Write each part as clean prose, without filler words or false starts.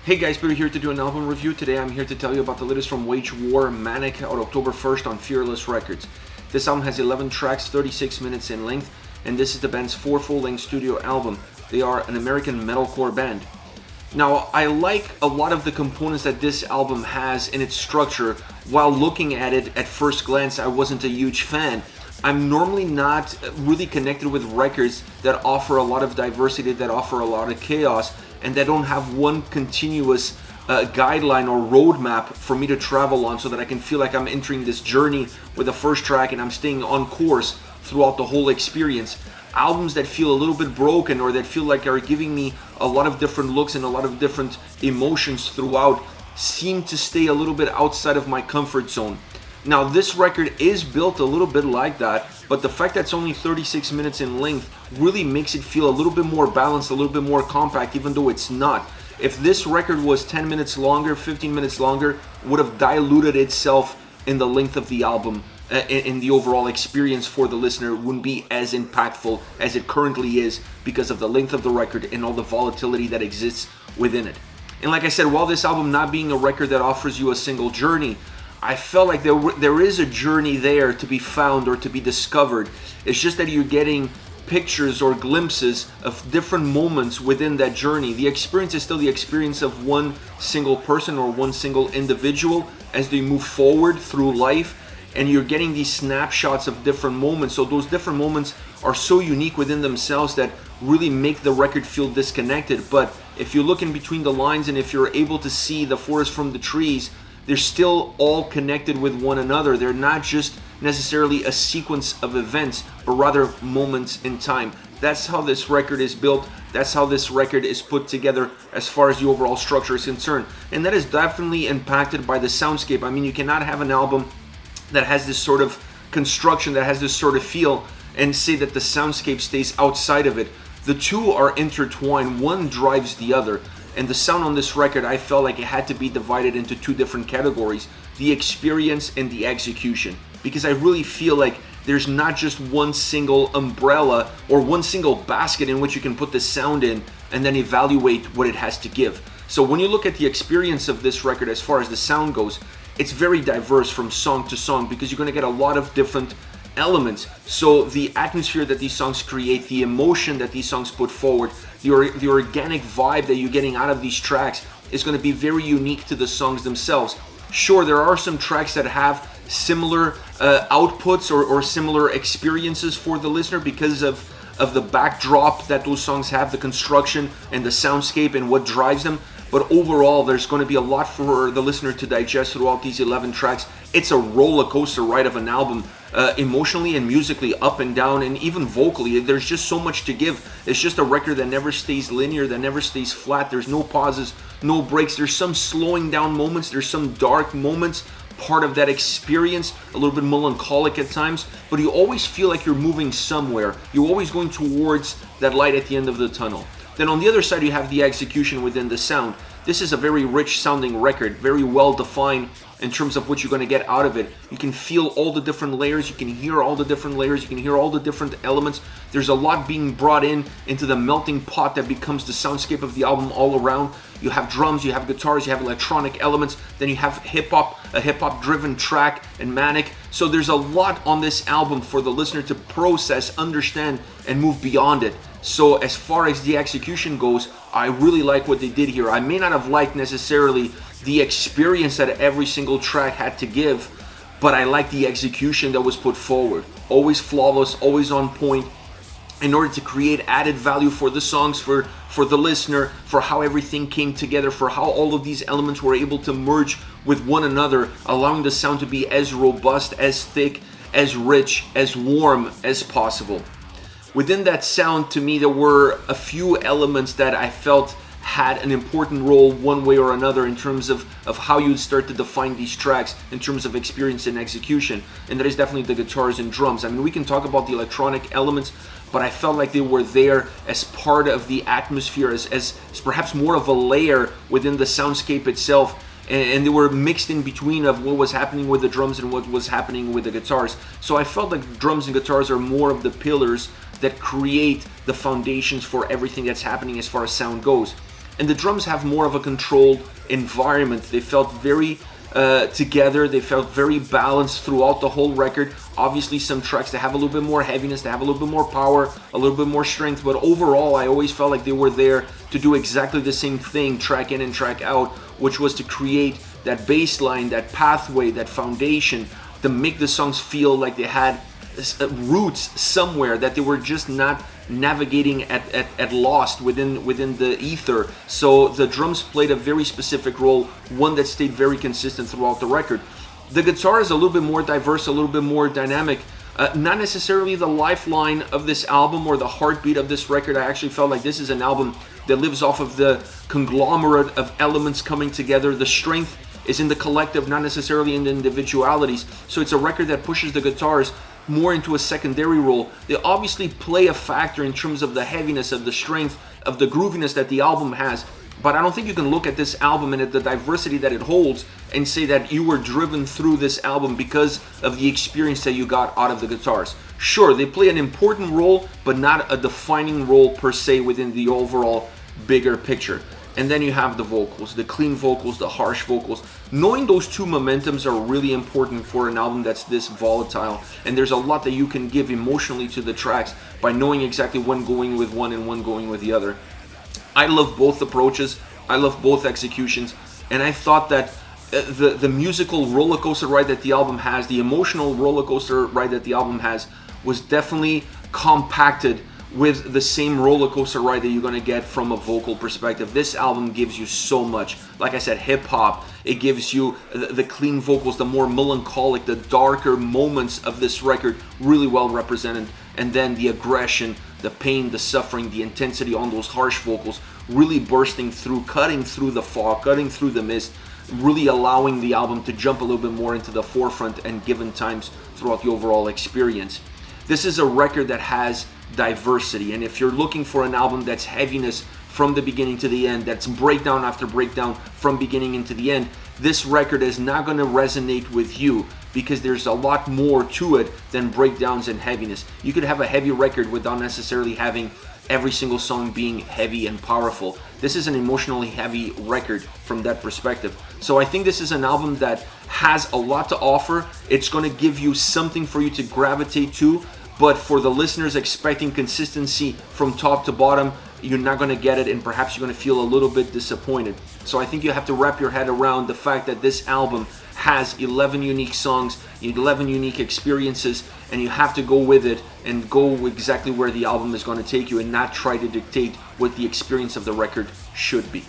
Hey guys, Peter here to do an album review. Today I'm here to tell you about the latest from Wage War, Manic, out October 1st on Fearless Records. This album has 11 tracks, 36 minutes in length, and this is the band's 4th full-length studio album. They are an American metalcore band. Now, I like a lot of the components that this album has in its structure. While looking at it at first glance, I wasn't a huge fan. I'm normally not really connected with records that offer a lot of diversity, that offer a lot of chaos, and that don't have one continuous guideline or roadmap for me to travel on so that I can feel like I'm entering this journey with the first track and I'm staying on course throughout the whole experience. Albums that feel a little bit broken or that feel like are giving me a lot of different looks and a lot of different emotions throughout seem to stay a little bit outside of my comfort zone. Now, this record is built a little bit like that, but the fact that it's only 36 minutes in length really makes it feel a little bit more balanced, a little bit more compact, even though it's not. If this record was 10 minutes longer, 15 minutes longer, would have diluted itself in the length of the album, in the overall experience for the listener, wouldn't be as impactful as it currently is because of the length of the record and all the volatility that exists within it. And like I said, while this album not being a record that offers you a single journey, I felt like there is a journey there to be found or to be discovered. It's just that you're getting pictures or glimpses of different moments within that journey. The experience is still the experience of one single person or one single individual as they move forward through life, and you're getting these snapshots of different moments. So those different moments are so unique within themselves that really make the record feel disconnected. But if you look in between the lines and if you're able to see the forest from the trees, they're still all connected with one another. They're not just necessarily a sequence of events, but rather moments in time. That's how this record is built. That's how this record is put together as far as the overall structure is concerned. And that is definitely impacted by the soundscape. I mean, you cannot have an album that has this sort of construction, that has this sort of feel, and say that the soundscape stays outside of it. The two are intertwined. One drives the other. And the sound on this record, I felt like it had to be divided into two different categories: the experience and the execution. Because I really feel like there's not just one single umbrella or one single basket in which you can put the sound in and then evaluate what it has to give. So when you look at the experience of this record as far as the sound goes, it's very diverse from song to song because you're going to get a lot of different elements. So the atmosphere that these songs create, the emotion that these songs put forward, the organic vibe that you're getting out of these tracks is going to be very unique to the songs themselves. Sure, there are some tracks that have similar outputs or similar experiences for the listener because of the backdrop that those songs have, the construction and the soundscape and what drives them. But overall, there's going to be a lot for the listener to digest throughout these 11 tracks. It's a roller coaster ride of an album, emotionally and musically, up and down, and even vocally. There's just so much to give. It's just a record that never stays linear, that never stays flat. There's no pauses, no breaks. There's some slowing down moments. There's some dark moments, part of that experience, a little bit melancholic at times, but you always feel like you're moving somewhere. You're always going towards that light at the end of the tunnel. Then on the other side, you have the execution within the sound. This is a very rich sounding record, very well defined in terms of what you're going to get out of it. You can feel all the different layers, you can hear all the different layers, you can hear all the different elements. There's a lot being brought into the melting pot that becomes the soundscape of the album all around. You have drums, you have guitars, you have electronic elements, then you have hip-hop, a hip-hop driven track and Manic. So there's a lot on this album for the listener to process, understand, and move beyond it. So as far as the execution goes, I really like what they did here. I may not have liked necessarily the experience that every single track had to give, but I like the execution that was put forward. Always flawless, always on point, in order to create added value for the songs, for the listener, for how everything came together, for how all of these elements were able to merge with one another, allowing the sound to be as robust, as thick, as rich, as warm as possible. Within that sound, to me, there were a few elements that I felt had an important role one way or another in terms of how you'd start to define these tracks in terms of experience and execution. And that is definitely the guitars and drums. I mean, we can talk about the electronic elements, but I felt like they were there as part of the atmosphere, as perhaps more of a layer within the soundscape itself. And they were mixed in between of what was happening with the drums and what was happening with the guitars. So I felt like drums and guitars are more of the pillars that create the foundations for everything that's happening as far as sound goes. and the drums have more of a controlled environment. They felt very together. They felt very balanced throughout the whole record. Obviously some tracks that have a little bit more heaviness, they have a little bit more power, a little bit more strength, but overall I always felt like they were there to do exactly the same thing, track in and track out, which was to create that bass line, that pathway, that foundation, to make the songs feel like they had roots somewhere, that they were just not navigating at lost within the ether. So the drums played a very specific role, one that stayed very consistent throughout the record. The guitar is a little bit more diverse, a little bit more dynamic. Not necessarily the lifeline of this album or the heartbeat of this record. I actually felt like this is an album that lives off of the conglomerate of elements coming together. The strength is in the collective, not necessarily in the individualities. So it's a record that pushes the guitars more into a secondary role. They obviously play a factor in terms of the heaviness, of the strength, of the grooviness that the album has, but I don't think you can look at this album and at the diversity that it holds and say that you were driven through this album because of the experience that you got out of the guitars. Sure, they play an important role, but not a defining role per se within the overall bigger picture. And then you have the vocals, the clean vocals, the harsh vocals. Knowing those two momentums are really important for an album that's this volatile. And there's a lot that you can give emotionally to the tracks by knowing exactly when going with one and when going with the other. I love both approaches. I love both executions. And I thought that the musical roller coaster ride that the album has, the emotional roller coaster ride that the album has, was definitely compacted with the same roller coaster ride that you're going to get from a vocal perspective. This album gives you so much. Like I said, hip hop. It gives you the clean vocals, the more melancholic, the darker moments of this record really well represented. And then the aggression, the pain, the suffering, the intensity on those harsh vocals really bursting through, cutting through the fog, cutting through the mist, really allowing the album to jump a little bit more into the forefront and given times throughout the overall experience. This is a record that has diversity, and if you're looking for an album that's heaviness from the beginning to the end, that's breakdown after breakdown from beginning into the end, this record is not going to resonate with you because there's a lot more to it than breakdowns and heaviness. You could have a heavy record without necessarily having every single song being heavy and powerful. This is an emotionally heavy record from that perspective. So I think this is an album that has a lot to offer. It's going to give you something for you to gravitate to, but for the listeners expecting consistency from top to bottom, you're not going to get it, and perhaps you're going to feel a little bit disappointed. So I think you have to wrap your head around the fact that this album has 11 unique songs, 11 unique experiences, and you have to go with it and go exactly where the album is going to take you and not try to dictate what the experience of the record should be.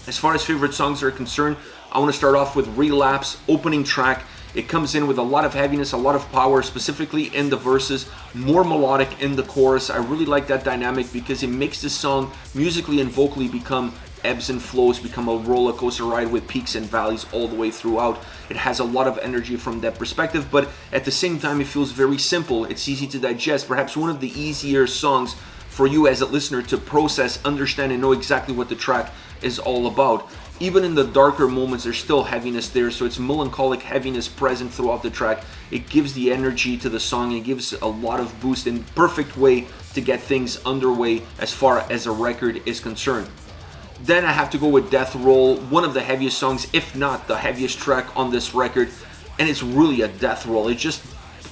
As far as favorite songs are concerned, I want to start off with Relapse, opening track. It comes in with a lot of heaviness, a lot of power, specifically in the verses, more melodic in the chorus. I really like that dynamic because it makes the song musically and vocally become ebbs and flows, become a roller coaster ride with peaks and valleys all the way throughout. It has a lot of energy from that perspective, but at the same time it feels very simple. It's easy to digest, perhaps one of the easier songs for you as a listener to process, understand, and know exactly what the track is all about. Even in the darker moments, there's still heaviness there, so it's melancholic heaviness present throughout the track. It gives the energy to the song, it gives a lot of boost and perfect way to get things underway as far as a record is concerned. Then I have to go with Death Roll, one of the heaviest songs, if not the heaviest track on this record, and it's really a death roll. It just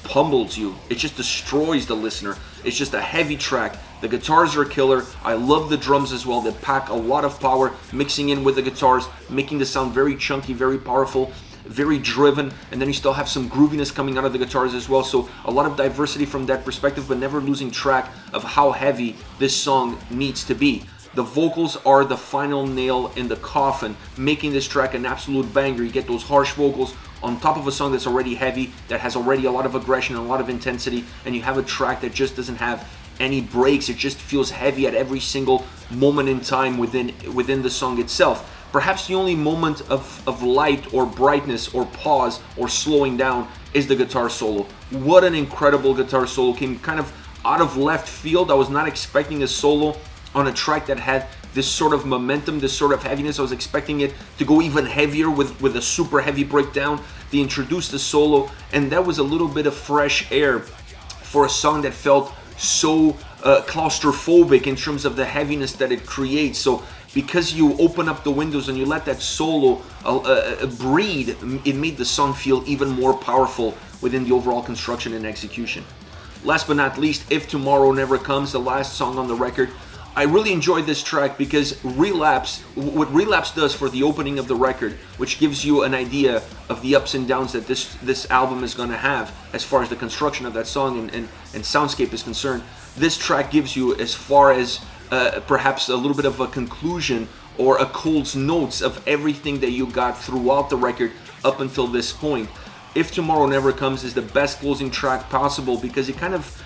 pummels you. It just destroys the listener. It's just a heavy track. The guitars are killer. I love the drums as well. They pack a lot of power, mixing in with the guitars, making the sound very chunky, very powerful, very driven, and then you still have some grooviness coming out of the guitars as well. So a lot of diversity from that perspective, but never losing track of how heavy this song needs to be. The vocals are the final nail in the coffin, making this track an absolute banger. You get those harsh vocals on top of a song that's already heavy, that has already a lot of aggression and a lot of intensity, and you have a track that just doesn't have any breaks. It just feels heavy at every single moment in time within the song itself. Perhaps the only moment of light or brightness or pause or slowing down is the guitar solo. What an incredible guitar solo. Came kind of out of left field. I was not expecting a solo on a track that had this sort of momentum, this sort of heaviness. I was expecting it to go even heavier with a super heavy breakdown. They introduced the solo, and that was a little bit of fresh air for a song that felt so claustrophobic in terms of the heaviness that it creates. So because you open up the windows and you let that solo breathe, it made the song feel even more powerful within the overall construction and execution. Last but not least, If Tomorrow Never Comes, the last song on the record. I really enjoyed this track because what Relapse does for the opening of the record, which gives you an idea of the ups and downs that this album is going to have as far as the construction of that song and soundscape is concerned. This track gives you as far as perhaps a little bit of a conclusion or a Cole's notes of everything that you got throughout the record up until this point. If Tomorrow Never Comes is the best closing track possible because it kind of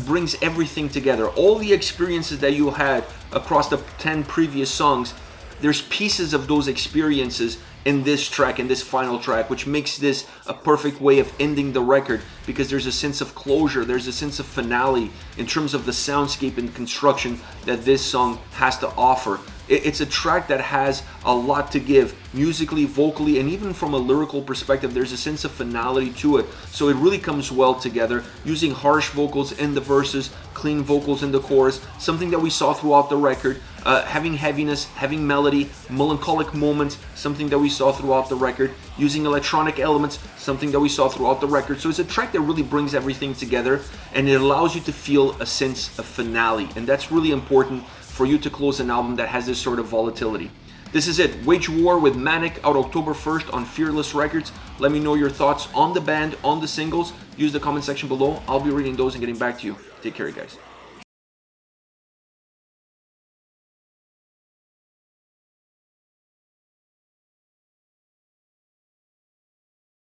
brings everything together. All the experiences that you had across the 10 previous songs, there's pieces of those experiences in this track, in this final track, which makes this a perfect way of ending the record because there's a sense of closure, there's a sense of finale in terms of the soundscape and construction that this song has to offer. It's a track that has a lot to give musically, vocally, and even from a lyrical perspective. There's a sense of finality to it, so it really comes well together, using harsh vocals in the verses, clean vocals in the chorus, something that we saw throughout the record, having heaviness, having melody, melancholic moments, something that we saw throughout the record, using electronic elements, something that we saw throughout the record. So it's a track that really brings everything together and it allows you to feel a sense of finale, and that's really important for you to close an album that has this sort of volatility. This is it. Wage War with Manic, out October 1st on Fearless Records. Let me know your thoughts on the band, on the singles. Use the comment section below. I'll be reading those and getting back to you. Take care, guys.